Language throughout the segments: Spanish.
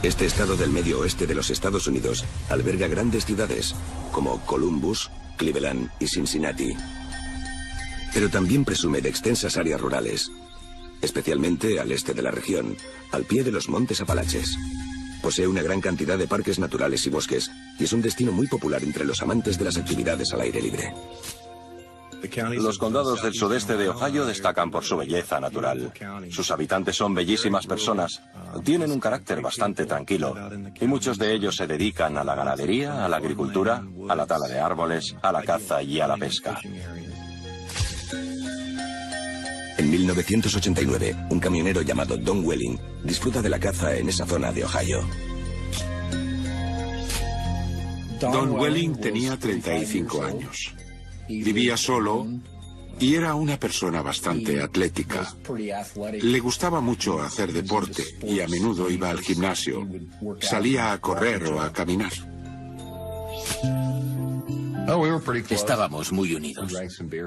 Este estado del medio oeste de los Estados Unidos alberga grandes ciudades como Columbus, Cleveland y Cincinnati. Pero también presume de extensas áreas rurales, especialmente al este de la región, al pie de los montes Apalaches. Posee una gran cantidad de parques naturales y bosques y es un destino muy popular entre los amantes de las actividades al aire libre. Los condados del sudeste de Ohio destacan por su belleza natural. Sus habitantes son bellísimas personas, tienen un carácter bastante tranquilo y muchos de ellos se dedican a la ganadería, a la agricultura, a la tala de árboles, a la caza y a la pesca. En 1989, un camionero llamado Don Welling disfruta de la caza en esa zona de Ohio. Don Welling tenía 35 años. Vivía solo y era una persona bastante atlética. Le gustaba mucho hacer deporte y a menudo iba al gimnasio. Salía a correr o a caminar. Estábamos muy unidos.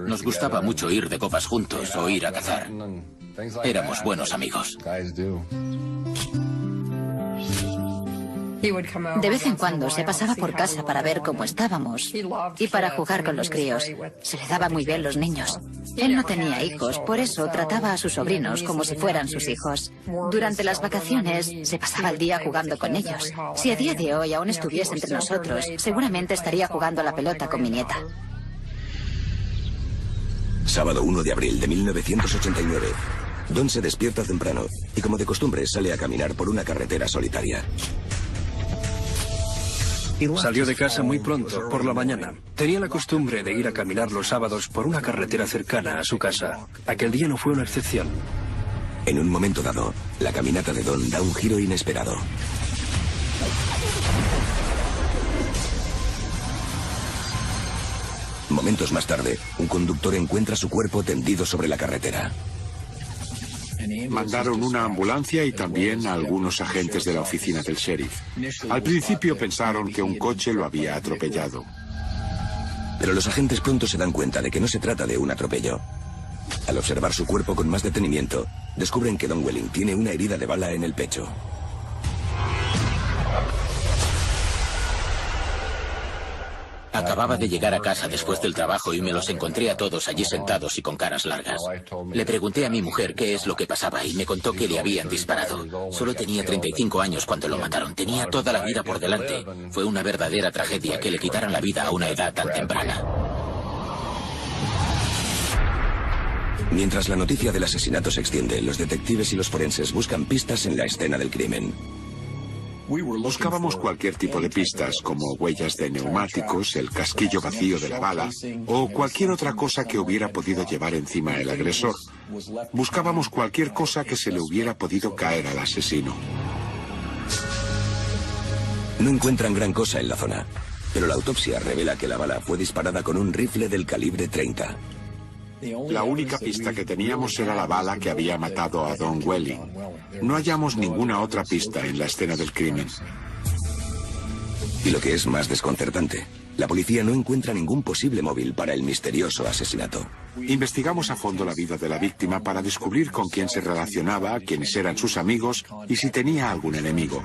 Nos gustaba mucho ir de copas juntos o ir a cazar. Éramos buenos amigos. De vez en cuando se pasaba por casa para ver cómo estábamos y para jugar con los críos. Se le daba muy bien los niños. Él no tenía hijos, por eso trataba a sus sobrinos como si fueran sus hijos. Durante las vacaciones se pasaba el día jugando con ellos. Si a día de hoy aún estuviese entre nosotros, seguramente estaría jugando a la pelota con mi nieta. Sábado 1 de abril de 1989. Don se despierta temprano y, como de costumbre, sale a caminar por una carretera solitaria. Salió de casa muy pronto, por la mañana. Tenía la costumbre de ir a caminar los sábados por una carretera cercana a su casa. Aquel día no fue una excepción. En un momento dado, la caminata de Don da un giro inesperado. Momentos más tarde, un conductor encuentra su cuerpo tendido sobre la carretera. Mandaron una ambulancia y también a algunos agentes de la oficina del sheriff. Al principio pensaron que un coche lo había atropellado. Pero los agentes pronto se dan cuenta de que no se trata de un atropello. Al observar su cuerpo con más detenimiento, descubren que Don Welling tiene una herida de bala en el pecho. Acababa de llegar a casa después del trabajo y me los encontré a todos allí sentados y con caras largas. Le pregunté a mi mujer qué es lo que pasaba y me contó que le habían disparado. Solo tenía 35 años cuando lo mataron. Tenía toda la vida por delante. Fue una verdadera tragedia que le quitaran la vida a una edad tan temprana. Mientras la noticia del asesinato se extiende, los detectives y los forenses buscan pistas en la escena del crimen. Buscábamos cualquier tipo de pistas, como huellas de neumáticos, el casquillo vacío de la bala, o cualquier otra cosa que hubiera podido llevar encima el agresor. Buscábamos cualquier cosa que se le hubiera podido caer al asesino. No encuentran gran cosa en la zona, pero la autopsia revela que la bala fue disparada con un rifle del calibre 30. La única pista que teníamos era la bala que había matado a Don Welling. No hallamos ninguna otra pista en la escena del crimen. Y lo que es más desconcertante, la policía no encuentra ningún posible móvil para el misterioso asesinato. Investigamos a fondo la vida de la víctima para descubrir con quién se relacionaba, quiénes eran sus amigos y si tenía algún enemigo.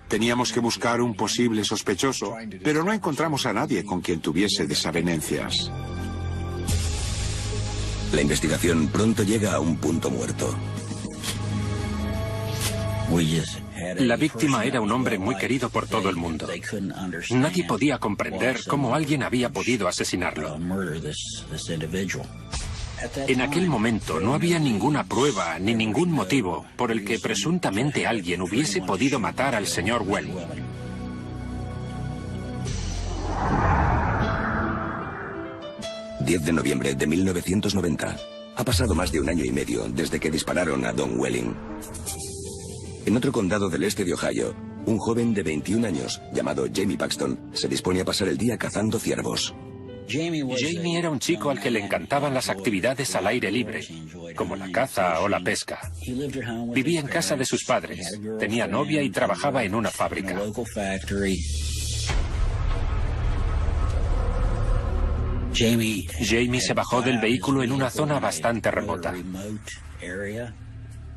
Teníamos que buscar un posible sospechoso, pero no encontramos a nadie con quien tuviese desavenencias. La investigación pronto llega a un punto muerto. La víctima era un hombre muy querido por todo el mundo. Nadie podía comprender cómo alguien había podido asesinarlo. En aquel momento no había ninguna prueba ni ningún motivo por el que presuntamente alguien hubiese podido matar al señor Welling. ...10 de noviembre de 1990. Ha pasado más de un año y medio desde que dispararon a Don Welling. En otro condado del este de Ohio, un joven de 21 años, llamado Jamie Paxton, se dispone a pasar el día cazando ciervos. Jamie era un chico al que le encantaban las actividades al aire libre, como la caza o la pesca. Vivía en casa de sus padres, tenía novia y trabajaba en una fábrica. Jamie se bajó del vehículo en una zona bastante remota.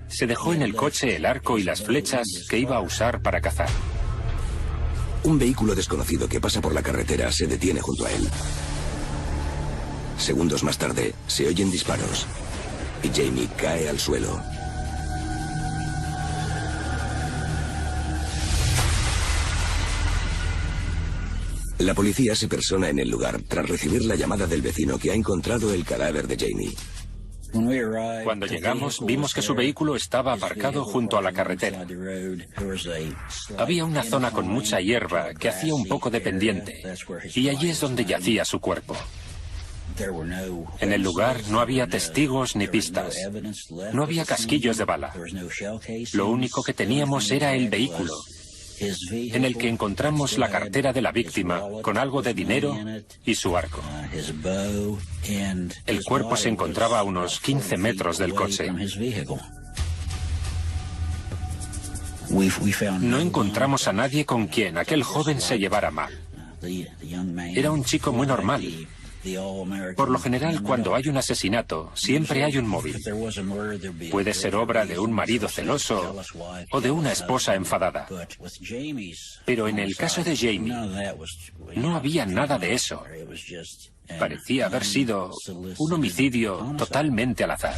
se dejó en el coche el arco y las flechas que iba a usar para cazar. Un vehículo desconocido que pasa por la carretera se detiene junto a él. Segundos más tarde, se oyen disparos y Jamie cae al suelo. La policía se persona en el lugar tras recibir la llamada del vecino que ha encontrado el cadáver de Jamie. Cuando llegamos, vimos que su vehículo estaba aparcado junto a la carretera. Había una zona con mucha hierba que hacía un poco de pendiente, y allí es donde yacía su cuerpo. En el lugar no había testigos ni pistas. No había casquillos de bala. Lo único que teníamos era el vehículo, en el que encontramos la cartera de la víctima con algo de dinero y su arco. El cuerpo se encontraba a unos 15 metros del coche. No encontramos a nadie con quien aquel joven se llevara mal. Era un chico muy normal. Por lo general, cuando hay un asesinato, siempre hay un móvil. Puede ser obra de un marido celoso o de una esposa enfadada. Pero en el caso de Jamie, no había nada de eso. Parecía haber sido un homicidio totalmente al azar.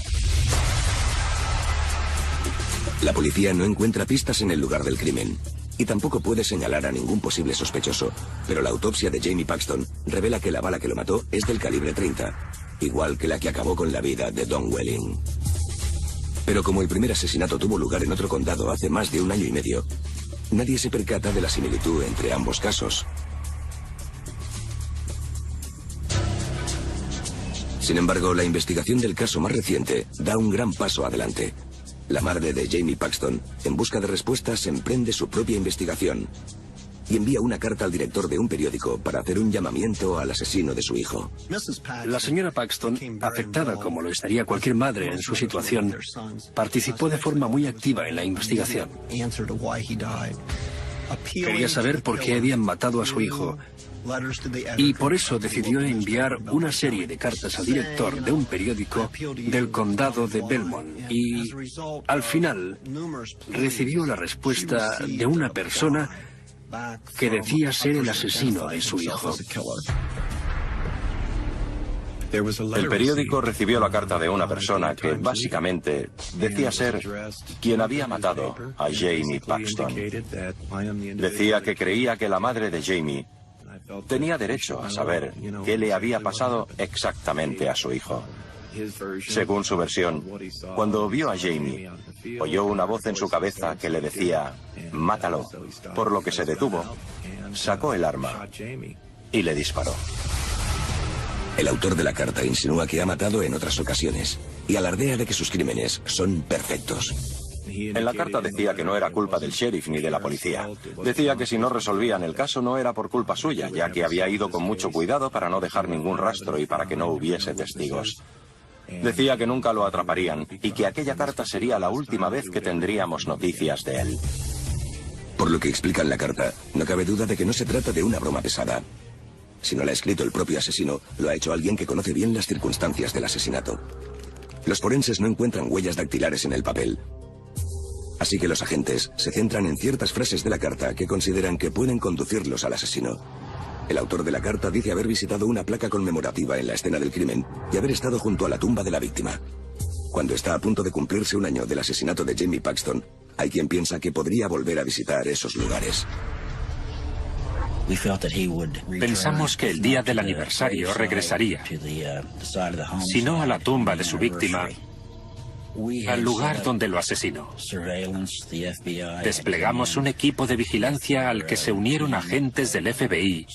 La policía no encuentra pistas en el lugar del crimen y tampoco puede señalar a ningún posible sospechoso, pero la autopsia de Jamie Paxton revela que la bala que lo mató es del calibre 30, igual que la que acabó con la vida de Don Welling. Pero como el primer asesinato tuvo lugar en otro condado hace más de 1 año y medio, nadie se percata de la similitud entre ambos casos. Sin embargo, la investigación del caso más reciente da un gran paso adelante. La madre de Jamie Paxton, en busca de respuestas, emprende su propia investigación y envía una carta al director de un periódico para hacer un llamamiento al asesino de su hijo. La señora Paxton, afectada como lo estaría cualquier madre en su situación, participó de forma muy activa en la investigación. Quería saber por qué habían matado a su hijo y por eso decidió enviar una serie de cartas al director de un periódico del condado de Belmont y, al final, recibió la respuesta de una persona que decía ser el asesino de su hijo. El periódico recibió la carta de una persona que básicamente decía ser quien había matado a Jamie Paxton. Decía que creía que la madre de Jamie tenía derecho a saber qué le había pasado exactamente a su hijo. Según su versión, cuando vio a Jamie, oyó una voz en su cabeza que le decía, «Mátalo», por lo que se detuvo, sacó el arma y le disparó. El autor de la carta insinúa que ha matado en otras ocasiones y alardea de que sus crímenes son perfectos. En la carta decía que no era culpa del sheriff ni de la policía. Decía que si no resolvían el caso no era por culpa suya, ya que había ido con mucho cuidado para no dejar ningún rastro y para que no hubiese testigos. Decía que nunca lo atraparían y que aquella carta sería la última vez que tendríamos noticias de él. Por lo que explica en la carta, no cabe duda de que no se trata de una broma pesada. Si no la ha escrito el propio asesino, lo ha hecho alguien que conoce bien las circunstancias del asesinato. Los forenses no encuentran huellas dactilares en el papel. Así que los agentes se centran en ciertas frases de la carta que consideran que pueden conducirlos al asesino. El autor de la carta dice haber visitado una placa conmemorativa en la escena del crimen y haber estado junto a la tumba de la víctima. Cuando está a punto de cumplirse 1 año del asesinato de Jamie Paxton, hay quien piensa que podría volver a visitar esos lugares. Pensamos que el día del aniversario regresaría, si no a la tumba de su víctima, al lugar donde lo asesinó. Desplegamos un equipo de vigilancia al que se unieron agentes del FBI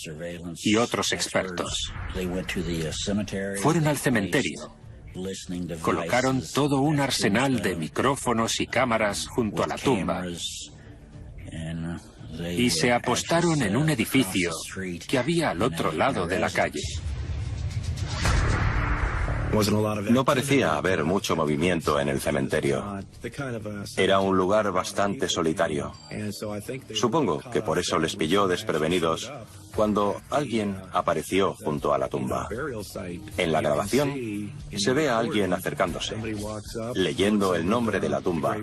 y otros expertos. Fueron al cementerio. Colocaron todo un arsenal de micrófonos y cámaras junto a la tumba y se apostaron en un edificio que había al otro lado de la calle. No parecía haber mucho movimiento en el cementerio. Era un lugar bastante solitario. Supongo que por eso les pilló desprevenidos cuando alguien apareció junto a la tumba. En la grabación se ve a alguien acercándose, leyendo el nombre de la tumba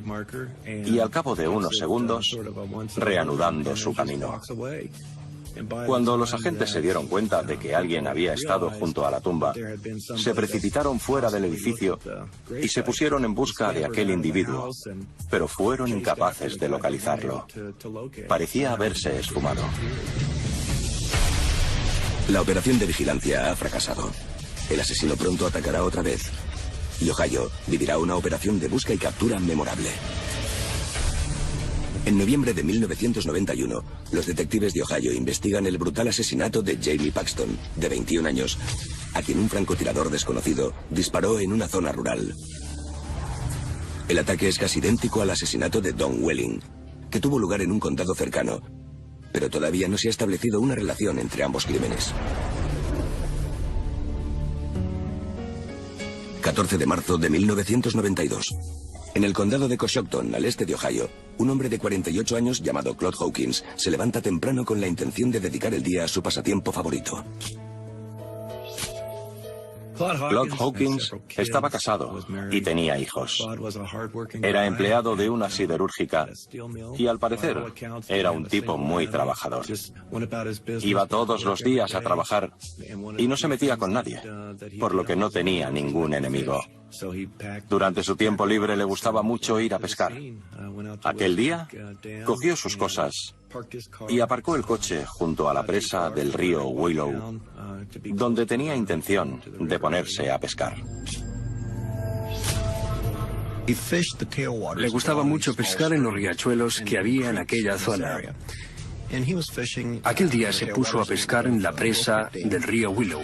y al cabo de unos segundos reanudando su camino. Cuando los agentes se dieron cuenta de que alguien había estado junto a la tumba, se precipitaron fuera del edificio y se pusieron en busca de aquel individuo, pero fueron incapaces de localizarlo. Parecía haberse esfumado. La operación de vigilancia ha fracasado. El asesino pronto atacará otra vez. Y Ohio vivirá una operación de busca y captura memorable. En noviembre de 1991, los detectives de Ohio investigan el brutal asesinato de Jamie Paxton, de 21 años, a quien un francotirador desconocido disparó en una zona rural. El ataque es casi idéntico al asesinato de Don Welling, que tuvo lugar en un condado cercano, pero todavía no se ha establecido una relación entre ambos crímenes. 14 de marzo de 1992. En el condado de Coshocton, al este de Ohio, un hombre de 48 años llamado Claude Hawkins se levanta temprano con la intención de dedicar el día a su pasatiempo favorito. Claude Hawkins estaba casado y tenía hijos. Era empleado de una siderúrgica y al parecer era un tipo muy trabajador. Iba todos los días a trabajar y no se metía con nadie, por lo que no tenía ningún enemigo. Durante su tiempo libre le gustaba mucho ir a pescar. Aquel día cogió sus cosas y aparcó el coche junto a la presa del río Willow, donde tenía intención de ponerse a pescar. Le gustaba mucho pescar en los riachuelos que había en aquella zona. Aquel día se puso a pescar en la presa del río Willow.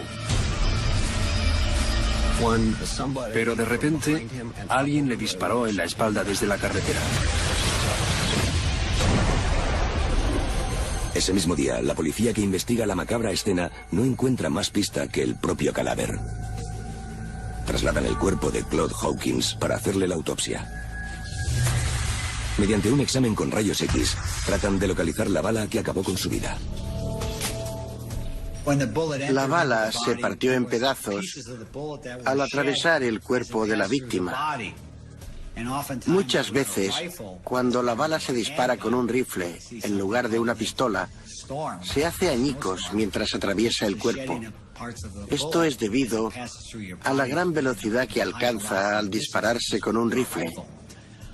Pero de repente, alguien le disparó en la espalda desde la carretera. Ese mismo día, la policía que investiga la macabra escena no encuentra más pista que el propio cadáver. Trasladan el cuerpo de Claude Hawkins para hacerle la autopsia. Mediante un examen con rayos X, tratan de localizar la bala que acabó con su vida. La bala se partió en pedazos al atravesar el cuerpo de la víctima. Muchas veces, cuando la bala se dispara con un rifle en lugar de una pistola, se hace añicos mientras atraviesa el cuerpo. Esto es debido a la gran velocidad que alcanza al dispararse con un rifle.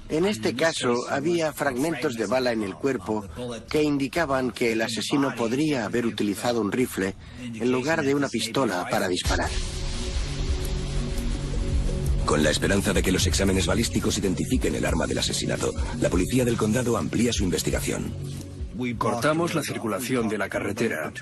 En este caso, había fragmentos de bala en el cuerpo que indicaban que el asesino podría haber utilizado un rifle en lugar de una pistola para disparar. Con la esperanza de que los exámenes balísticos identifiquen el arma del asesinato, la policía del condado amplía su investigación. Cortamos la circulación de la carretera.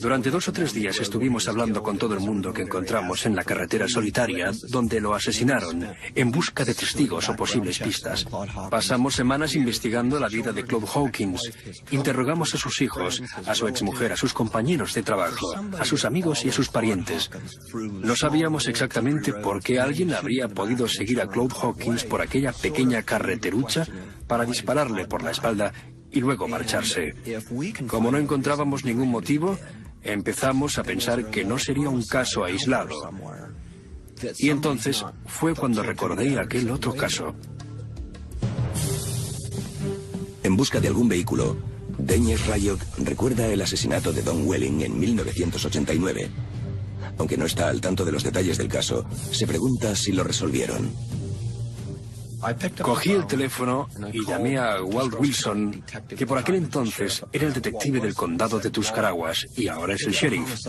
Durante 2 o 3 días estuvimos hablando con todo el mundo que encontramos en la carretera solitaria donde lo asesinaron, en busca de testigos o posibles pistas. Pasamos semanas investigando la vida de Claude Hawkins. Interrogamos a sus hijos, a su exmujer, a sus compañeros de trabajo, a sus amigos y a sus parientes. No sabíamos exactamente por qué alguien habría podido seguir a Claude Hawkins por aquella pequeña carreterucha para dispararle por la espalda y luego marcharse. Como no encontrábamos ningún motivo, empezamos a pensar que no sería un caso aislado. Y entonces fue cuando recordé aquel otro caso. En busca de algún vehículo, Dennis Ryok recuerda el asesinato de Don Welling en 1989. Aunque no está al tanto de los detalles del caso, se pregunta si lo resolvieron. Cogí el teléfono y llamé a Walt Wilson, que por aquel entonces era el detective del condado de Tuscarawas y ahora es el sheriff.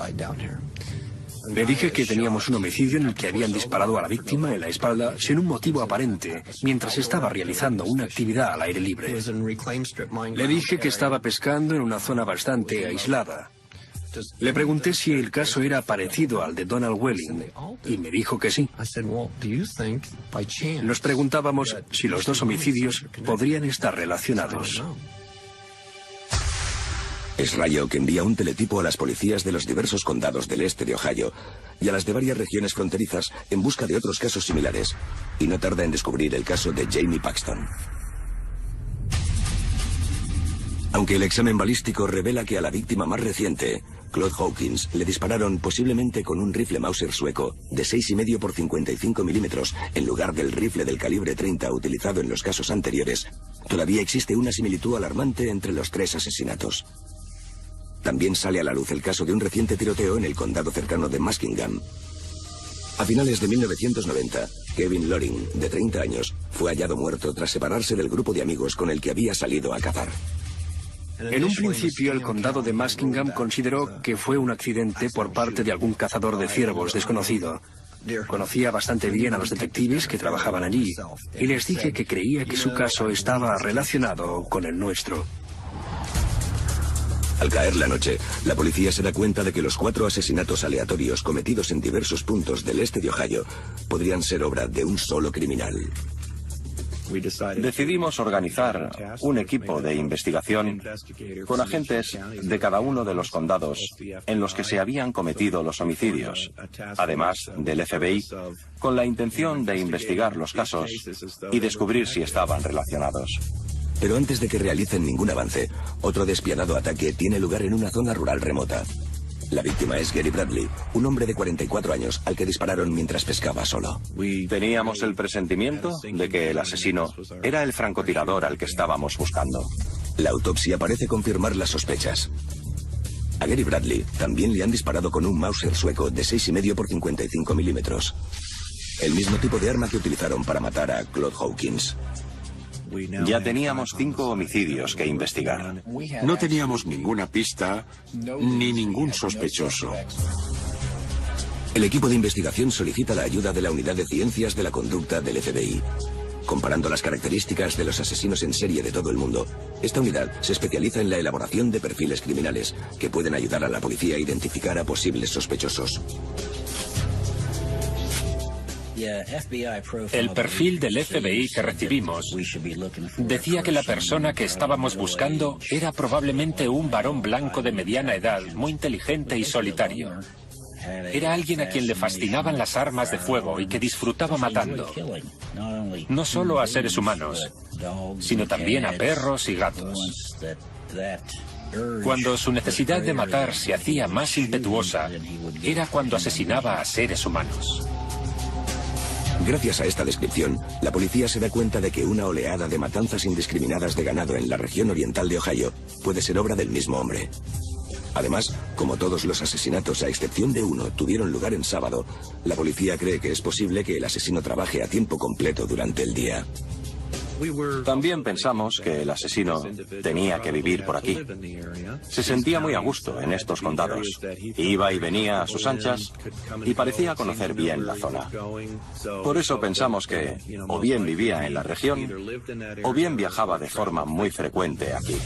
Le dije que teníamos un homicidio en el que habían disparado a la víctima en la espalda sin un motivo aparente, mientras estaba realizando una actividad al aire libre. Le dije que estaba pescando en una zona bastante aislada. Le pregunté si el caso era parecido al de Donald Welling y me dijo que sí. Nos preguntábamos si los 2 homicidios podrían estar relacionados. Es Rayo que envía un teletipo a las policías de los diversos condados del este de Ohio y a las de varias regiones fronterizas en busca de otros casos similares, y no tarda en descubrir el caso de Jamie Paxton. Aunque el examen balístico revela que a la víctima más reciente, Claude Hawkins, le dispararon posiblemente con un rifle Mauser sueco de 6,5 por 55 milímetros en lugar del rifle del calibre 30 utilizado en los casos anteriores, todavía existe una similitud alarmante entre los tres asesinatos. También sale a la luz el caso de un reciente tiroteo en el condado cercano de Muskingum. A finales de 1990, Kevin Loring, de 30 años, fue hallado muerto tras separarse del grupo de amigos con el que había salido a cazar. En un principio, el condado de Muskingum consideró que fue un accidente por parte de algún cazador de ciervos desconocido. Conocía bastante bien a los detectives que trabajaban allí y les dije que creía que su caso estaba relacionado con el nuestro. Al caer la noche, la policía se da cuenta de que los 4 asesinatos aleatorios cometidos en diversos puntos del este de Ohio podrían ser obra de un solo criminal. Decidimos organizar un equipo de investigación con agentes de cada uno de los condados en los que se habían cometido los homicidios, además del FBI, con la intención de investigar los casos y descubrir si estaban relacionados. Pero antes de que realicen ningún avance, otro despiadado ataque tiene lugar en una zona rural remota. La víctima es Gary Bradley, un hombre de 44 años al que dispararon mientras pescaba solo. Teníamos el presentimiento de que el asesino era el francotirador al que estábamos buscando. La autopsia parece confirmar las sospechas. A Gary Bradley también le han disparado con un Mauser sueco de 6,5 por 55 milímetros. El mismo tipo de arma que utilizaron para matar a Claude Hawkins. Ya teníamos 5 homicidios que investigar. No teníamos ninguna pista ni ningún sospechoso. El equipo de investigación solicita la ayuda de la Unidad de Ciencias de la Conducta del FBI. Comparando las características de los asesinos en serie de todo el mundo, esta unidad se especializa en la elaboración de perfiles criminales que pueden ayudar a la policía a identificar a posibles sospechosos. El perfil del FBI que recibimos decía que la persona que estábamos buscando era probablemente un varón blanco de mediana edad, muy inteligente y solitario. Era alguien a quien le fascinaban las armas de fuego y que disfrutaba matando, no solo a seres humanos, sino también a perros y gatos. Cuando su necesidad de matar se hacía más impetuosa, era cuando asesinaba a seres humanos. Gracias a esta descripción, la policía se da cuenta de que una oleada de matanzas indiscriminadas de ganado en la región oriental de Ohio puede ser obra del mismo hombre. Además, como todos los asesinatos a excepción de uno tuvieron lugar en sábado, la policía cree que es posible que el asesino trabaje a tiempo completo durante el día. También pensamos que el asesino tenía que vivir por aquí. Se sentía muy a gusto en estos condados. Iba y venía a sus anchas y parecía conocer bien la zona. Por eso pensamos que o bien vivía en la región o bien viajaba de forma muy frecuente aquí.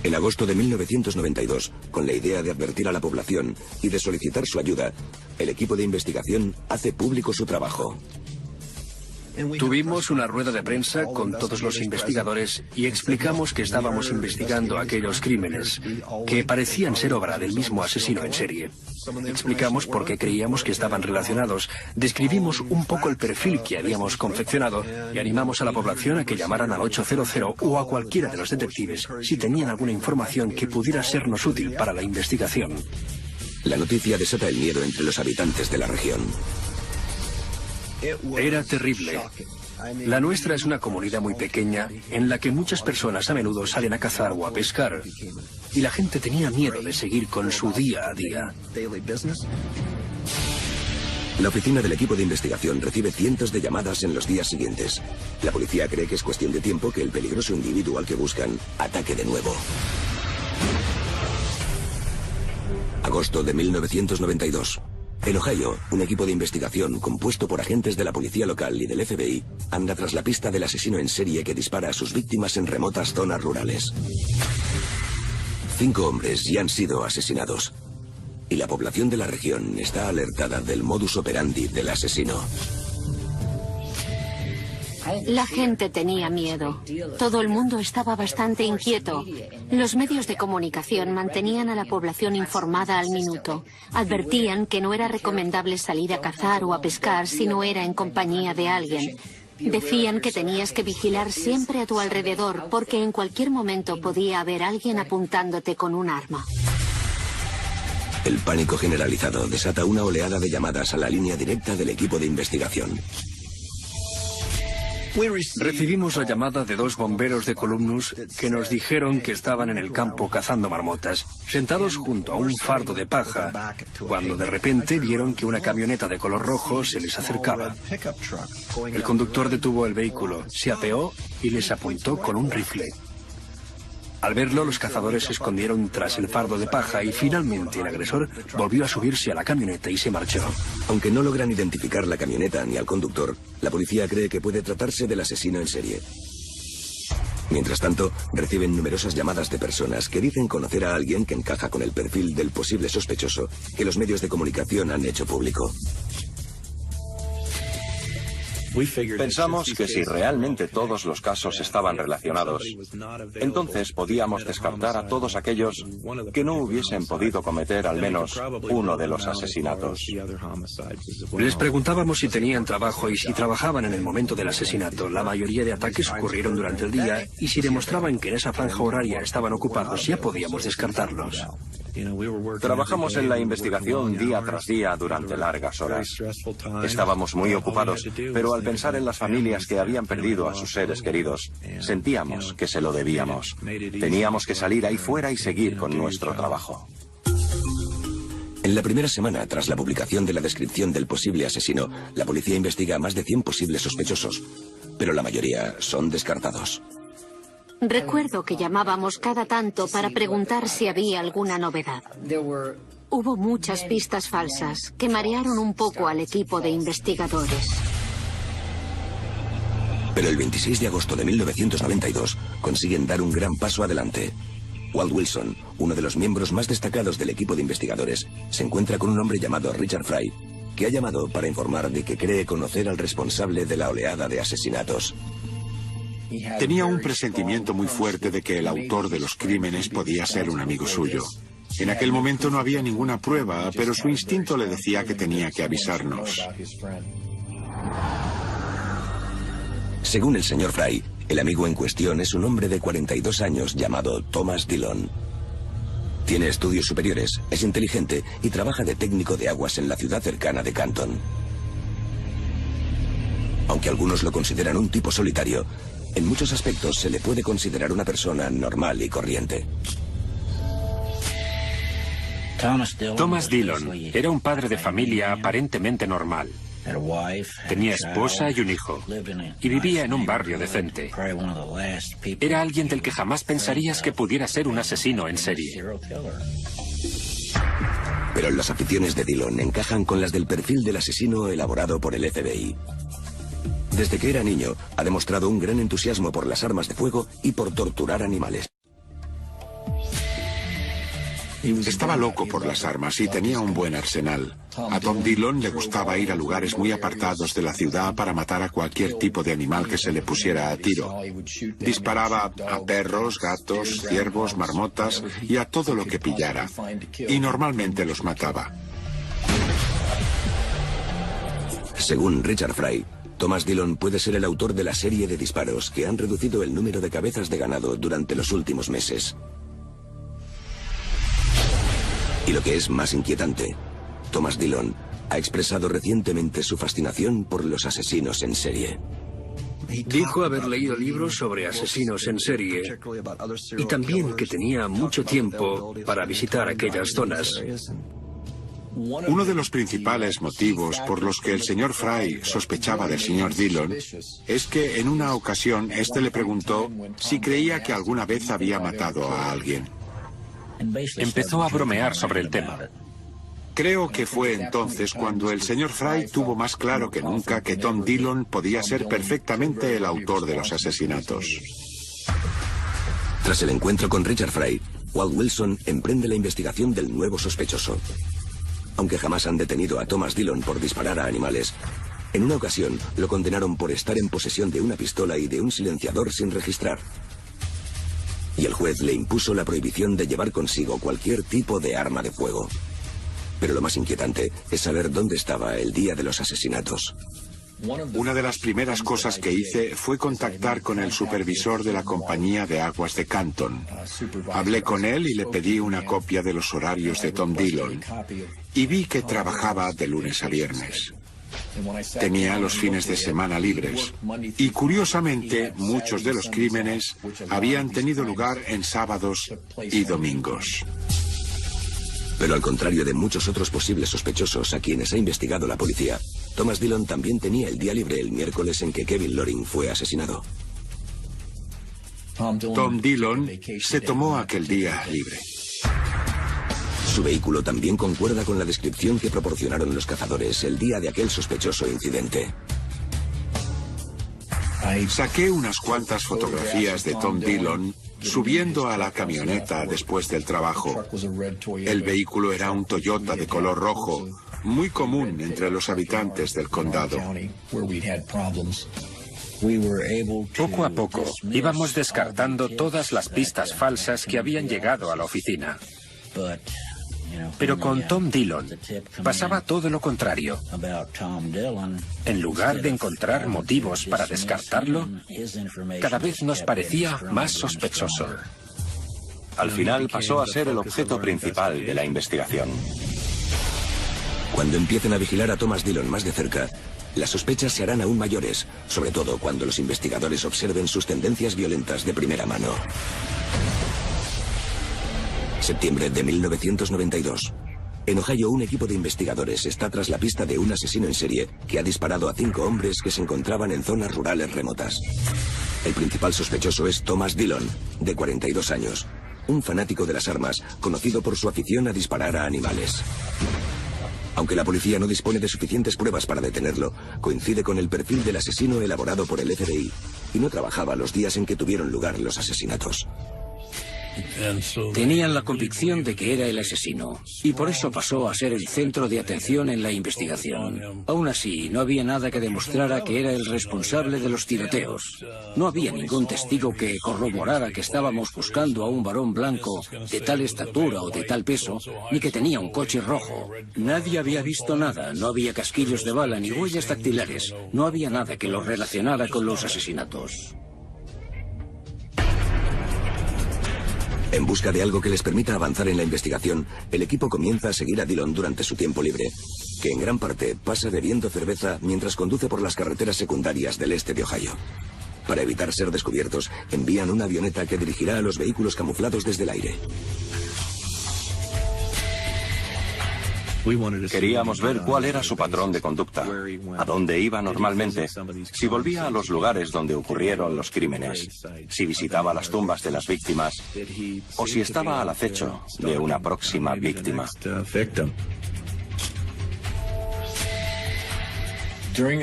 En agosto de 1992, con la idea de advertir a la población y de solicitar su ayuda, el equipo de investigación hace público su trabajo. Tuvimos una rueda de prensa con todos los investigadores y explicamos que estábamos investigando aquellos crímenes que parecían ser obra del mismo asesino en serie. Explicamos por qué creíamos que estaban relacionados, describimos un poco el perfil que habíamos confeccionado y animamos a la población a que llamaran al 800 o a cualquiera de los detectives si tenían alguna información que pudiera sernos útil para la investigación. La noticia desata el miedo entre los habitantes de la región. Era terrible. La nuestra es una comunidad muy pequeña en la que muchas personas a menudo salen a cazar o a pescar y la gente tenía miedo de seguir con su día a día. La oficina del equipo de investigación recibe cientos de llamadas en los días siguientes. La policía cree que es cuestión de tiempo que el peligroso individuo al que buscan ataque de nuevo. Agosto de 1992. En Ohio, un equipo de investigación compuesto por agentes de la policía local y del FBI anda tras la pista del asesino en serie que dispara a sus víctimas en remotas zonas rurales. 5 hombres ya han sido asesinados y la población de la región está alertada del modus operandi del asesino. La gente tenía miedo. Todo el mundo estaba bastante inquieto. Los medios de comunicación mantenían a la población informada al minuto. Advertían que no era recomendable salir a cazar o a pescar si no era en compañía de alguien. Decían que tenías que vigilar siempre a tu alrededor porque en cualquier momento podía haber alguien apuntándote con un arma. El pánico generalizado desata una oleada de llamadas a la línea directa del equipo de investigación. Recibimos la llamada de 2 bomberos de Columnus que nos dijeron que estaban en el campo cazando marmotas, sentados junto a un fardo de paja, cuando de repente vieron que una camioneta de color rojo se les acercaba. El conductor detuvo el vehículo, se apeó y les apuntó con un rifle. Al verlo, los cazadores se escondieron tras el fardo de paja y finalmente el agresor volvió a subirse a la camioneta y se marchó. Aunque no logran identificar la camioneta ni al conductor, la policía cree que puede tratarse del asesino en serie. Mientras tanto, reciben numerosas llamadas de personas que dicen conocer a alguien que encaja con el perfil del posible sospechoso que los medios de comunicación han hecho público. Pensamos que si realmente todos los casos estaban relacionados, entonces podíamos descartar a todos aquellos que no hubiesen podido cometer al menos uno de los asesinatos. Les preguntábamos si tenían trabajo y si trabajaban en el momento del asesinato. La mayoría de ataques ocurrieron durante el día y si demostraban que en esa franja horaria estaban ocupados, ya podíamos descartarlos. Trabajamos en la investigación día tras día durante largas horas. Estábamos muy ocupados, pero al pensar en las familias que habían perdido a sus seres queridos, sentíamos que se lo debíamos. Teníamos que salir ahí fuera y seguir con nuestro trabajo. En la primera semana, tras la publicación de la descripción del posible asesino, la policía investiga a más de 100 posibles sospechosos, pero la mayoría son descartados. Recuerdo que llamábamos cada tanto para preguntar si había alguna novedad. Hubo muchas pistas falsas que marearon un poco al equipo de investigadores. Pero el 26 de agosto de 1992 consiguen dar un gran paso adelante. Walt Wilson, uno de los miembros más destacados del equipo de investigadores, se encuentra con un hombre llamado Richard Fry, que ha llamado para informar de que cree conocer al responsable de la oleada de asesinatos. Tenía un presentimiento muy fuerte de que el autor de los crímenes podía ser un amigo suyo. En aquel momento no había ninguna prueba, pero su instinto le decía que tenía que avisarnos. Según el señor Fry, el amigo en cuestión es un hombre de 42 años llamado Thomas Dillon. Tiene estudios superiores, es inteligente y trabaja de técnico de aguas en la ciudad cercana de Canton. Aunque algunos lo consideran un tipo solitario, en muchos aspectos se le puede considerar una persona normal y corriente. Thomas Dillon era un padre de familia aparentemente normal. Tenía esposa y un hijo, y vivía en un barrio decente. Era alguien del que jamás pensarías que pudiera ser un asesino en serie. Pero las aficiones de Dillon encajan con las del perfil del asesino elaborado por el FBI. Desde que era niño, ha demostrado un gran entusiasmo por las armas de fuego y por torturar animales. Estaba loco por las armas y tenía un buen arsenal. A Tom Dillon le gustaba ir a lugares muy apartados de la ciudad para matar a cualquier tipo de animal que se le pusiera a tiro. Disparaba a perros, gatos, ciervos, marmotas y a todo lo que pillara. Y normalmente los mataba. Según Richard Fry, Thomas Dillon puede ser el autor de la serie de disparos que han reducido el número de cabezas de ganado durante los últimos meses. Y lo que es más inquietante, Thomas Dillon ha expresado recientemente su fascinación por los asesinos en serie. Dijo haber leído libros sobre asesinos en serie y también que tenía mucho tiempo para visitar aquellas zonas. Uno de los principales motivos por los que el señor Fry sospechaba del señor Dillon es que en una ocasión este le preguntó si creía que alguna vez había matado a alguien. Empezó a bromear sobre el tema. Creo que fue entonces cuando el señor Fry tuvo más claro que nunca que Tom Dillon podía ser perfectamente el autor de los asesinatos. Tras el encuentro con Richard Fry, Walt Wilson emprende la investigación del nuevo sospechoso. Aunque jamás han detenido a Thomas Dillon por disparar a animales, En una ocasión, lo condenaron por estar en posesión de una pistola y de un silenciador sin registrar. Y el juez le impuso la prohibición de llevar consigo cualquier tipo de arma de fuego. Pero lo más inquietante es saber dónde estaba el día de los asesinatos. Una de las primeras cosas que hice fue contactar con el supervisor de la compañía de aguas de Canton. Hablé con él y le pedí una copia de los horarios de Tom Dillon. Y vi que trabajaba de lunes a viernes. Tenía los fines de semana libres. Y curiosamente, muchos de los crímenes habían tenido lugar en sábados y domingos. Pero al contrario de muchos otros posibles sospechosos a quienes ha investigado la policía, Thomas Dillon también tenía el día libre el miércoles en que Kevin Loring fue asesinado. Tom Dillon se tomó aquel día libre. Su vehículo también concuerda con la descripción que proporcionaron los cazadores el día de aquel sospechoso incidente. Saqué unas cuantas fotografías de Tom Dillon subiendo a la camioneta después del trabajo. El vehículo era un Toyota de color rojo, muy común entre los habitantes del condado. Poco a poco íbamos descartando todas las pistas falsas que habían llegado a la oficina. Pero con Tom Dillon pasaba todo lo contrario. En lugar de encontrar motivos para descartarlo, cada vez nos parecía más sospechoso. Al final pasó a ser el objeto principal de la investigación. Cuando empiecen a vigilar a Thomas Dillon más de cerca, las sospechas se harán aún mayores, sobre todo cuando los investigadores observen sus tendencias violentas de primera mano. Septiembre de 1992. En Ohio, un equipo de investigadores está tras la pista de un asesino en serie que ha disparado a 5 hombres que se encontraban en zonas rurales remotas. El principal sospechoso es Thomas Dillon, de 42 años, un fanático de las armas, conocido por su afición a disparar a animales. Aunque la policía no dispone de suficientes pruebas para detenerlo, coincide con el perfil del asesino elaborado por el FBI y no trabajaba los días en que tuvieron lugar los asesinatos. Tenían la convicción de que era el asesino, y por eso pasó a ser el centro de atención en la investigación. Aún así, no había nada que demostrara que era el responsable de los tiroteos. No había ningún testigo que corroborara que estábamos buscando a un varón blanco de tal estatura o de tal peso, ni que tenía un coche rojo. Nadie había visto nada, no había casquillos de bala ni huellas dactilares. No había nada que lo relacionara con los asesinatos. En busca de algo que les permita avanzar en la investigación, el equipo comienza a seguir a Dillon durante su tiempo libre, que en gran parte pasa bebiendo cerveza mientras conduce por las carreteras secundarias del este de Ohio. Para evitar ser descubiertos, envían una avioneta que dirigirá a los vehículos camuflados desde el aire. Queríamos ver cuál era su patrón de conducta, a dónde iba normalmente, si volvía a los lugares donde ocurrieron los crímenes, si visitaba las tumbas de las víctimas o si estaba al acecho de una próxima víctima.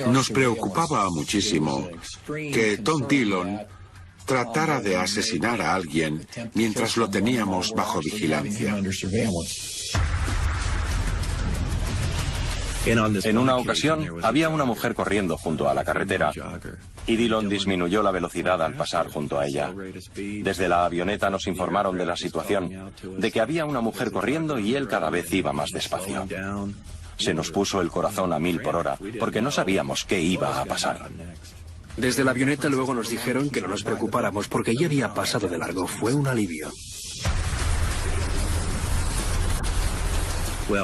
Nos preocupaba muchísimo que Tom Dillon tratara de asesinar a alguien mientras lo teníamos bajo vigilancia. En una ocasión, había una mujer corriendo junto a la carretera y Dillon disminuyó la velocidad al pasar junto a ella. Desde la avioneta nos informaron de la situación, de que había una mujer corriendo y él cada vez iba más despacio. Se nos puso el corazón a 1000 por hora, porque no sabíamos qué iba a pasar. Desde la avioneta luego nos dijeron que no nos preocupáramos porque ya había pasado de largo. Fue un alivio.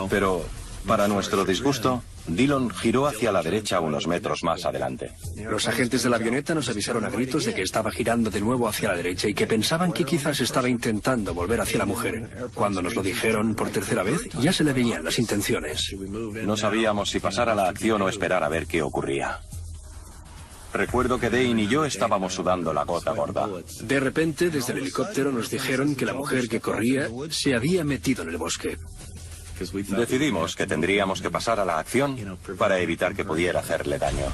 Pero, para nuestro disgusto, Dillon giró hacia la derecha unos metros más adelante. Los agentes de la avioneta nos avisaron a gritos de que estaba girando de nuevo hacia la derecha y que pensaban que quizás estaba intentando volver hacia la mujer. Cuando nos lo dijeron por tercera vez, ya se le veían las intenciones. No sabíamos si pasar a la acción o esperar a ver qué ocurría. Recuerdo que Dane y yo estábamos sudando la gota gorda. De repente, desde el helicóptero nos dijeron que la mujer que corría se había metido en el bosque. Decidimos que tendríamos que pasar a la acción para evitar que pudiera hacerle daño.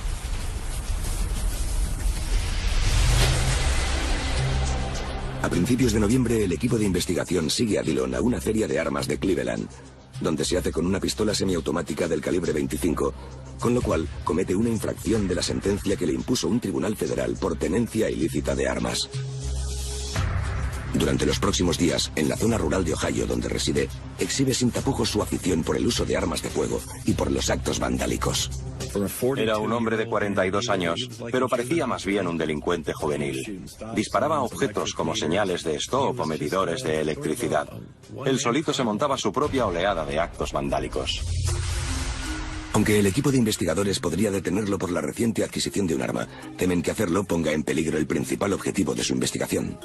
A principios de noviembre, el equipo de investigación sigue a Dillon a una feria de armas de Cleveland donde se hace con una pistola semiautomática del calibre 25, con lo cual comete una infracción de la sentencia que le impuso un tribunal federal por tenencia ilícita de armas. Durante los próximos días, en la zona rural de Ohio donde reside, exhibe sin tapujos su afición por el uso de armas de fuego y por los actos vandálicos. Era un hombre de 42 años, pero parecía más bien un delincuente juvenil. Disparaba objetos como señales de stop o medidores de electricidad. Él solito se montaba su propia oleada de actos vandálicos. Aunque el equipo de investigadores podría detenerlo por la reciente adquisición de un arma, temen que hacerlo ponga en peligro el principal objetivo de su investigación.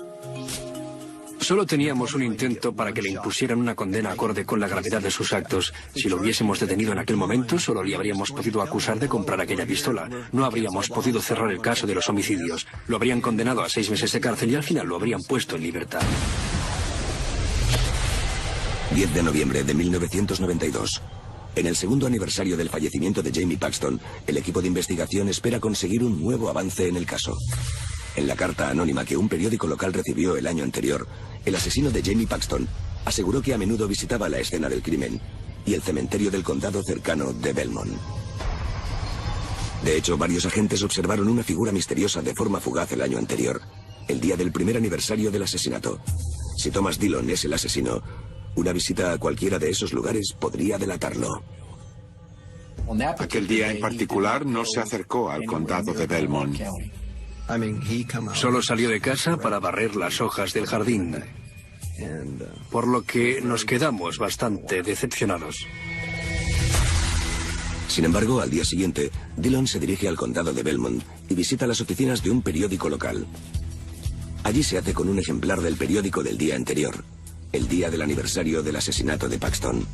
Solo teníamos un intento para que le impusieran una condena acorde con la gravedad de sus actos. Si lo hubiésemos detenido en aquel momento, solo le habríamos podido acusar de comprar aquella pistola. No habríamos podido cerrar el caso de los homicidios. Lo habrían condenado a 6 meses de cárcel y al final lo habrían puesto en libertad. 10 de noviembre de 1992. En el segundo aniversario del fallecimiento de Jamie Paxton, el equipo de investigación espera conseguir un nuevo avance en el caso. En la carta anónima que un periódico local recibió el año anterior, el asesino de Jamie Paxton aseguró que a menudo visitaba la escena del crimen y el cementerio del condado cercano de Belmont. De hecho, varios agentes observaron una figura misteriosa de forma fugaz el año anterior, el día del primer aniversario del asesinato. Si Thomas Dillon es el asesino, una visita a cualquiera de esos lugares podría delatarlo. Aquel día en particular no se acercó al condado de Belmont. Solo salió de casa para barrer las hojas del jardín, por lo que nos quedamos bastante decepcionados. Sin embargo, al día siguiente, Dillon se dirige al condado de Belmont y visita las oficinas de un periódico local. Allí se hace con un ejemplar del periódico del día anterior, el día del aniversario del asesinato de Paxton.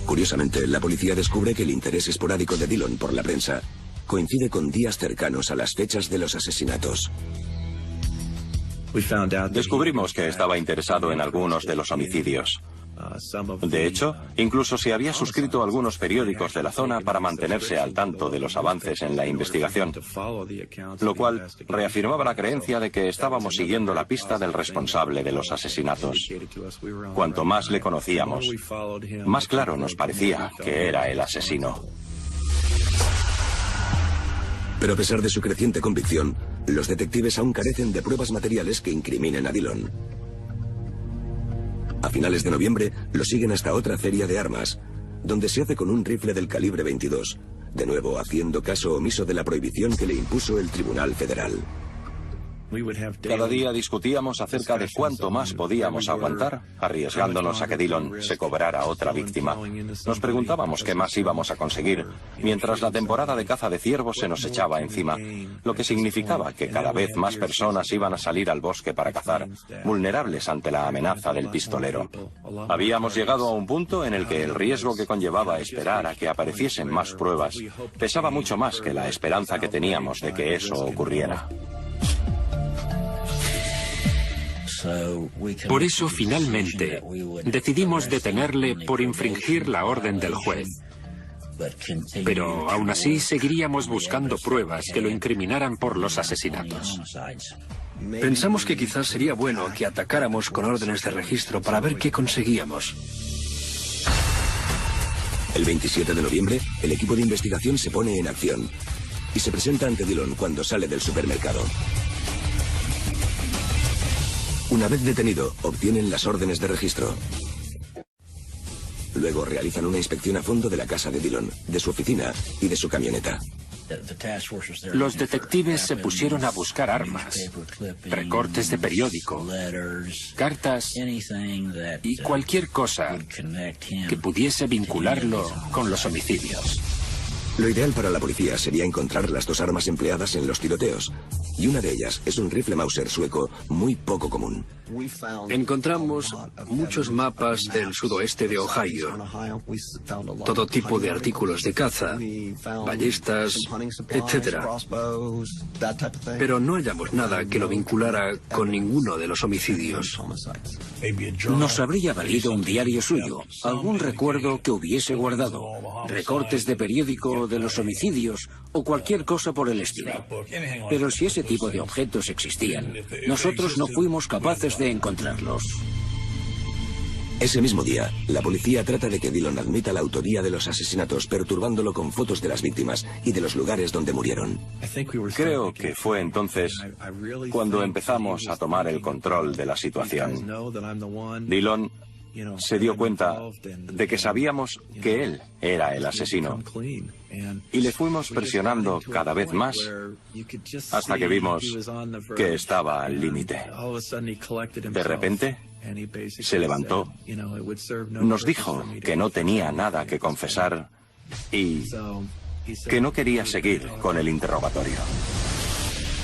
Curiosamente, la policía descubre que el interés esporádico de Dillon por la prensa coincide con días cercanos a las fechas de los asesinatos. Descubrimos que estaba interesado en algunos de los homicidios. De hecho, incluso se había suscrito a algunos periódicos de la zona para mantenerse al tanto de los avances en la investigación, lo cual reafirmaba la creencia de que estábamos siguiendo la pista del responsable de los asesinatos. Cuanto más le conocíamos, más claro nos parecía que era el asesino. Pero a pesar de su creciente convicción, los detectives aún carecen de pruebas materiales que incriminen a Dillon. A finales de noviembre, lo siguen hasta otra feria de armas, donde se hace con un rifle del calibre 22, de nuevo haciendo caso omiso de la prohibición que le impuso el Tribunal Federal. Cada día discutíamos acerca de cuánto más podíamos aguantar, arriesgándonos a que Dillon se cobrara otra víctima. Nos preguntábamos qué más íbamos a conseguir, mientras la temporada de caza de ciervos se nos echaba encima, lo que significaba que cada vez más personas iban a salir al bosque para cazar, vulnerables ante la amenaza del pistolero. Habíamos llegado a un punto en el que el riesgo que conllevaba esperar a que apareciesen más pruebas pesaba mucho más que la esperanza que teníamos de que eso ocurriera. Por eso, finalmente, decidimos detenerle por infringir la orden del juez. Pero aún así seguiríamos buscando pruebas que lo incriminaran por los asesinatos. Pensamos que quizás sería bueno que atacáramos con órdenes de registro para ver qué conseguíamos. El 27 de noviembre, el equipo de investigación se pone en acción y se presenta ante Dillon cuando sale del supermercado. Una vez detenido, obtienen las órdenes de registro. Luego realizan una inspección a fondo de la casa de Dillon, de su oficina y de su camioneta. Los detectives se pusieron a buscar armas, recortes de periódico, cartas y cualquier cosa que pudiese vincularlo con los homicidios. Lo ideal para la policía sería encontrar las dos armas empleadas en los tiroteos, y una de ellas es un rifle Mauser sueco muy poco común. Encontramos muchos mapas del sudoeste de Ohio, todo tipo de artículos de caza, ballestas, etc. Pero no hallamos nada que lo vinculara con ninguno de los homicidios. Nos habría valido un diario suyo, algún recuerdo que hubiese guardado, recortes de periódico de los homicidios o cualquier cosa por el estilo. Pero si ese tipo de objetos existían, nosotros no fuimos capaces de encontrarlos. Ese mismo día, la policía trata de que Dillon admita la autoría de los asesinatos, perturbándolo con fotos de las víctimas y de los lugares donde murieron. Creo que fue entonces cuando empezamos a tomar el control de la situación. Dillon se dio cuenta de que sabíamos que él era el asesino. Y le fuimos presionando cada vez más hasta que vimos que estaba al límite. De repente, se levantó, nos dijo que no tenía nada que confesar y que no quería seguir con el interrogatorio.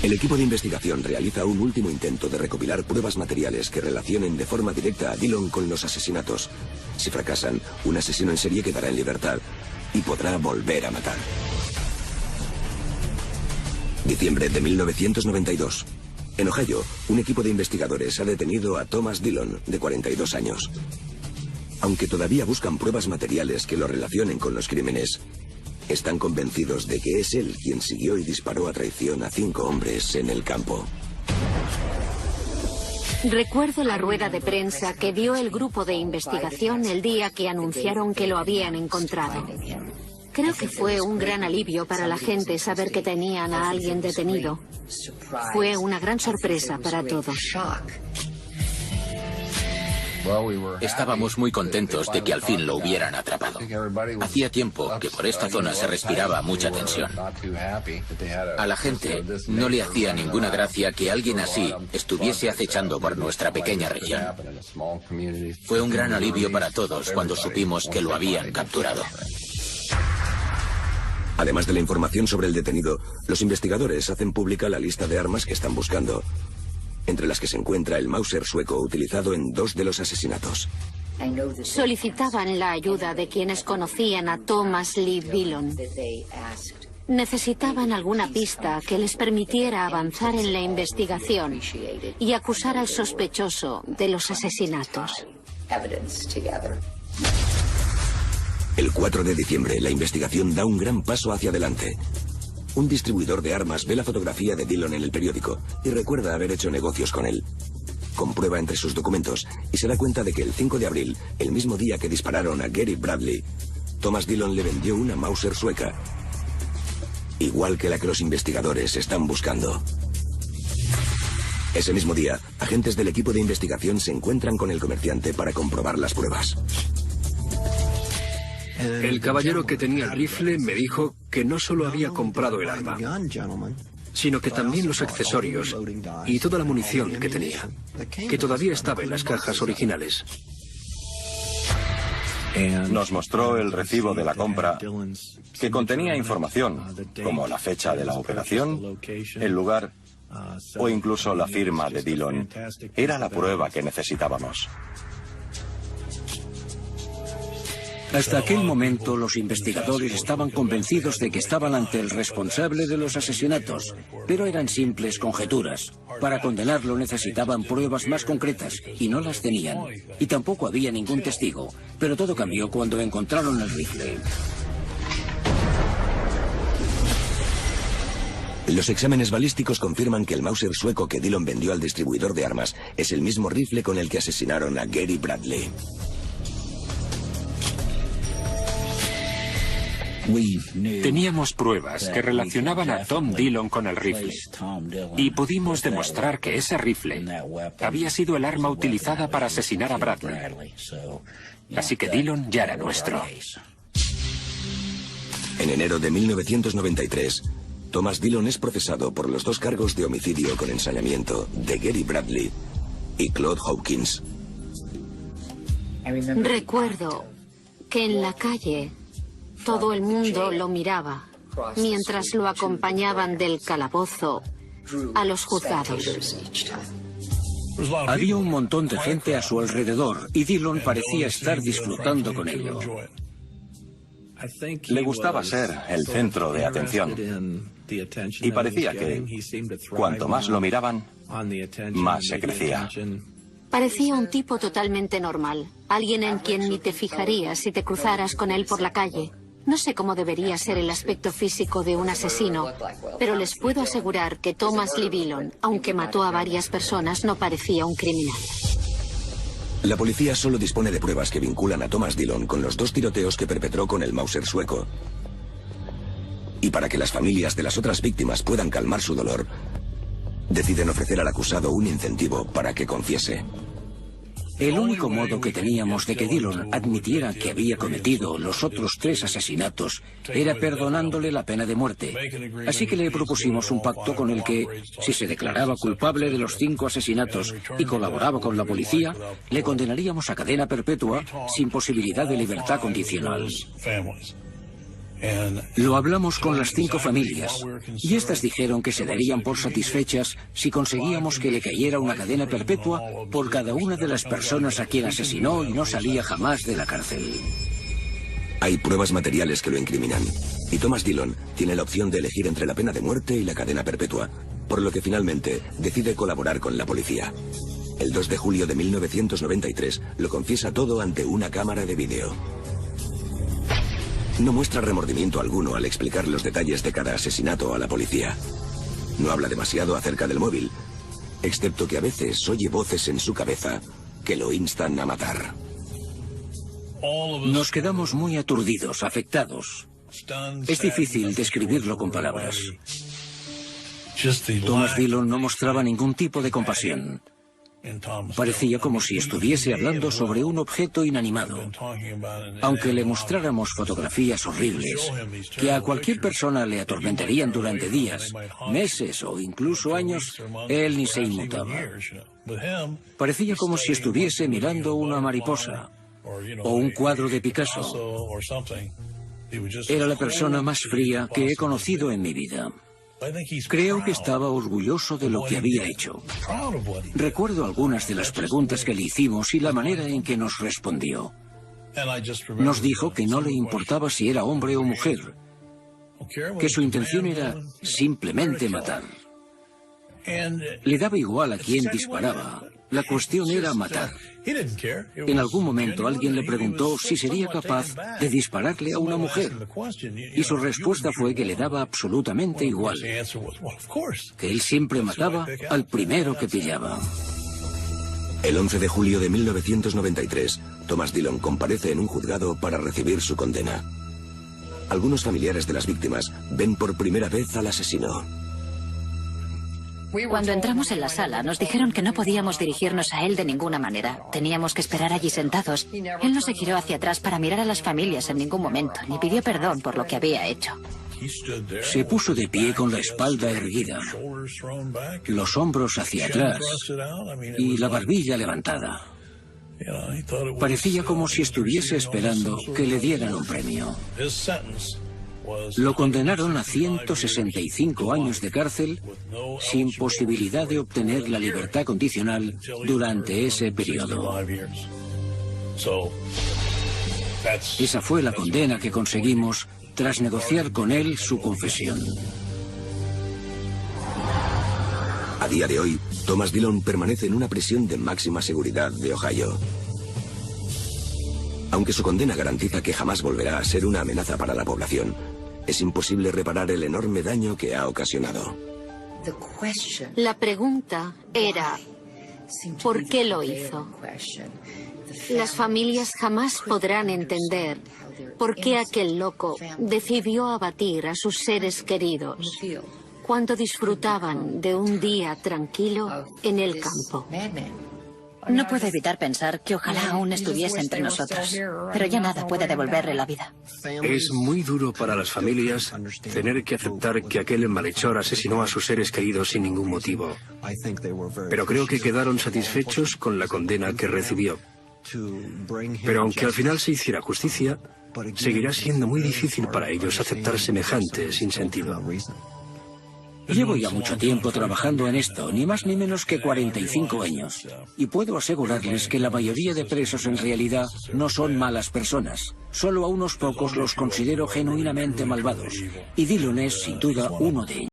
El equipo de investigación realiza un último intento de recopilar pruebas materiales que relacionen de forma directa a Dillon con los asesinatos. Si fracasan, un asesino en serie quedará en libertad y podrá volver a matar. Diciembre de 1992. En Ohio, un equipo de investigadores ha detenido a Thomas Dillon, de 42 años. Aunque todavía buscan pruebas materiales que lo relacionen con los crímenes, están convencidos de que es él quien siguió y disparó a traición a 5 hombres en el campo. Recuerdo la rueda de prensa que dio el grupo de investigación el día que anunciaron que lo habían encontrado. Creo que fue un gran alivio para la gente saber que tenían a alguien detenido. Fue una gran sorpresa para todos. Estábamos muy contentos de que al fin lo hubieran atrapado. Hacía tiempo que por esta zona se respiraba mucha tensión. A la gente no le hacía ninguna gracia que alguien así estuviese acechando por nuestra pequeña región. Fue un gran alivio para todos cuando supimos que lo habían capturado. Además de la información sobre el detenido, los investigadores hacen pública la lista de armas que están buscando, entre las que se encuentra el Mauser sueco utilizado en 2 de los asesinatos. Solicitaban la ayuda de quienes conocían a Thomas Lee Dillon. Necesitaban alguna pista que les permitiera avanzar en la investigación y acusar al sospechoso de los asesinatos. El 4 de diciembre, la investigación da un gran paso hacia adelante. Un distribuidor de armas ve la fotografía de Dillon en el periódico y recuerda haber hecho negocios con él. Comprueba entre sus documentos y se da cuenta de que el 5 de abril, el mismo día que dispararon a Gary Bradley, Thomas Dillon le vendió una Mauser sueca, igual que la que los investigadores están buscando. Ese mismo día, agentes del equipo de investigación se encuentran con el comerciante para comprobar las pruebas. El caballero que tenía el rifle me dijo que no solo había comprado el arma, sino que también los accesorios y toda la munición que tenía, que todavía estaba en las cajas originales. Nos mostró el recibo de la compra, que contenía información, como la fecha de la operación, el lugar o incluso la firma de Dillon. Era la prueba que necesitábamos. Hasta aquel momento, los investigadores estaban convencidos de que estaban ante el responsable de los asesinatos, pero eran simples conjeturas. Para condenarlo necesitaban pruebas más concretas, y no las tenían. Y tampoco había ningún testigo, pero todo cambió cuando encontraron el rifle. Los exámenes balísticos confirman que el Mauser sueco que Dillon vendió al distribuidor de armas es el mismo rifle con el que asesinaron a Gary Bradley. Teníamos pruebas que relacionaban a Tom Dillon con el rifle y pudimos demostrar que ese rifle había sido el arma utilizada para asesinar a Bradley. Así que Dillon ya era nuestro. En enero de 1993, Thomas Dillon es procesado por los 2 cargos de homicidio con ensañamiento de Gary Bradley y Claude Hawkins. Recuerdo que en la calle todo el mundo lo miraba mientras lo acompañaban del calabozo a los juzgados. Había un montón de gente a su alrededor y Dillon parecía estar disfrutando con ello. Le gustaba ser el centro de atención y parecía que cuanto más lo miraban, más se crecía. Parecía un tipo totalmente normal, alguien en quien ni te fijarías si te cruzaras con él por la calle. No sé cómo debería ser el aspecto físico de un asesino, pero les puedo asegurar que Thomas Lee Dillon, aunque mató a varias personas, no parecía un criminal. La policía solo dispone de pruebas que vinculan a Thomas Dillon con los 2 tiroteos que perpetró con el Mauser sueco. Y para que las familias de las otras víctimas puedan calmar su dolor, deciden ofrecer al acusado un incentivo para que confiese. El único modo que teníamos de que Dillon admitiera que había cometido los otros 3 asesinatos era perdonándole la pena de muerte. Así que le propusimos un pacto con el que, si se declaraba culpable de los 5 asesinatos y colaboraba con la policía, le condenaríamos a cadena perpetua sin posibilidad de libertad condicional. Lo hablamos con las 5 familias, y estas dijeron que se darían por satisfechas si conseguíamos que le cayera una cadena perpetua por cada una de las personas a quien asesinó y no salía jamás de la cárcel. Hay pruebas materiales que lo incriminan, y Thomas Dillon tiene la opción de elegir entre la pena de muerte y la cadena perpetua, por lo que finalmente decide colaborar con la policía. El 2 de julio de 1993 lo confiesa todo ante una cámara de vídeo. No muestra remordimiento alguno al explicar los detalles de cada asesinato a la policía. No habla demasiado acerca del móvil, excepto que a veces oye voces en su cabeza que lo instan a matar. Nos quedamos muy aturdidos, afectados. Es difícil describirlo con palabras. Thomas Dillon no mostraba ningún tipo de compasión. Parecía como si estuviese hablando sobre un objeto inanimado. Aunque le mostráramos fotografías horribles, que a cualquier persona le atormentarían durante días, meses o incluso años, él ni se inmutaba. Parecía como si estuviese mirando una mariposa o un cuadro de Picasso. Era la persona más fría que he conocido en mi vida. Creo que estaba orgulloso de lo que había hecho. Recuerdo algunas de las preguntas que le hicimos y la manera en que nos respondió. Nos dijo que no le importaba si era hombre o mujer, que su intención era simplemente matar. Le daba igual a quién disparaba. La cuestión era matar. En algún momento alguien le preguntó si sería capaz de dispararle a una mujer. Y su respuesta fue que le daba absolutamente igual. Que él siempre mataba al primero que pillaba. El 11 de julio de 1993, Thomas Dillon comparece en un juzgado para recibir su condena. Algunos familiares de las víctimas ven por primera vez al asesino. Cuando entramos en la sala, nos dijeron que no podíamos dirigirnos a él de ninguna manera. Teníamos que esperar allí sentados. Él no se giró hacia atrás para mirar a las familias en ningún momento, ni pidió perdón por lo que había hecho. Se puso de pie con la espalda erguida, los hombros hacia atrás y la barbilla levantada. Parecía como si estuviese esperando que le dieran un premio. Lo condenaron a 165 años de cárcel sin posibilidad de obtener la libertad condicional durante ese periodo. Esa fue la condena que conseguimos tras negociar con él su confesión. A día de hoy, Thomas Dillon permanece en una prisión de máxima seguridad de Ohio. Aunque su condena garantiza que jamás volverá a ser una amenaza para la población, es imposible reparar el enorme daño que ha ocasionado. La pregunta era, ¿por qué lo hizo? Las familias jamás podrán entender por qué aquel loco decidió abatir a sus seres queridos cuando disfrutaban de un día tranquilo en el campo. No puedo evitar pensar que ojalá aún estuviese entre nosotros, pero ya nada puede devolverle la vida. Es muy duro para las familias tener que aceptar que aquel malhechor asesinó a sus seres queridos sin ningún motivo. Pero creo que quedaron satisfechos con la condena que recibió. Pero aunque al final se hiciera justicia, seguirá siendo muy difícil para ellos aceptar semejante sinsentido. Llevo ya mucho tiempo trabajando en esto, ni más ni menos que 45 años. Y puedo asegurarles que la mayoría de presos en realidad no son malas personas. Solo a unos pocos los considero genuinamente malvados. Y Dillon es, sin duda, uno de ellos.